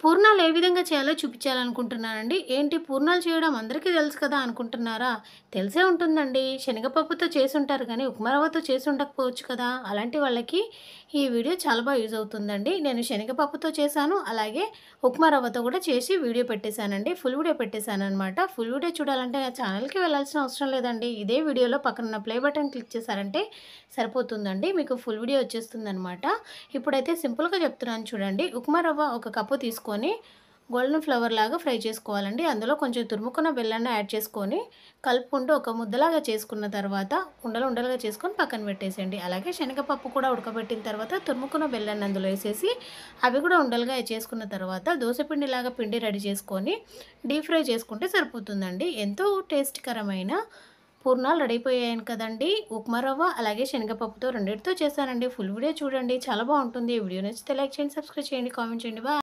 పూర్ణాలు ఏ విధంగా చేయాలో చూపించాలనుకుంటున్నానండి. ఏంటి పూర్ణాలు చేయడం అందరికీ తెలుసు కదా అనుకుంటున్నారా? తెలిసే ఉంటుందండి. శనగపప్పుతో చేసుంటారు గానీ, ఉప్మా రవ్వతో చేసి ఉండకపోవచ్చు కదా! అలాంటి వాళ్ళకి ఈ వీడియో చాలా యూజ్ అవుతుందండి. నేను శనగపప్పుతో చేశాను. అలాగే ఉప్మా రవ్వతో కూడా చేసి వీడియో పెట్టేశానండి. ఫుల్ వీడియో పెట్టేశాననమాట. ఫుల్ వీడియో చూడాలంటే నా ఛానల్‌కి వెళ్ళాల్సిన అవసరం లేదండి. ఇదే వీడియోలో పక్కనున్న ప్లే బటన్ క్లిక్ చేశారంటే సరిపోతుందండి. మీకు ఫుల్ వీడియో వచ్చేస్తుందనమాట. ఇప్పుడైతే సింపుల్‌గా చెప్తున్నాను చూడండి. ఉప్మా రవ్వ ఒక కప్పు తీసుకొని గోల్డెన్ ఫ్లవర్ లాగా ఫ్రై చేసుకోవాలండి. అందులో కొంచెం తురుముకున్న బెల్లాన్ని యాడ్ చేసుకొని కలుపుకుంటూ ఒక ముద్దలాగా చేసుకున్న తర్వాత ఉండలుగా చేసుకొని పక్కన పెట్టేసేయండి. అలాగే శనగపప్పు కూడా ఉడకబెట్టిన తర్వాత తురుముకున్న బెల్లాన్ని అందులో ఏసేసి అవి కూడా ఉండలుగా చేసుకున్న తర్వాత దోసపిండిలాగా పిండి రెడీ చేసుకొని డీప్ ఫ్రై చేసుకుంటే సరిపోతుందండి. ఎంతో టేస్టీకరమైన పూర్ణాలు రెడీ అయిపోయాయి కదండీ! ఉప్మా రవ్వ అలాగే శనగపప్పుతో రెండిటితో చేశానండి. ఫుల్ వీడియో చూడండి. చాలా బావుంటుంది. ఈ వీడియో నచ్చితే లైక్ చేయండి, సబ్స్క్రైబ్ చేయండి, కామెంట్ చేయండి. బాయ్.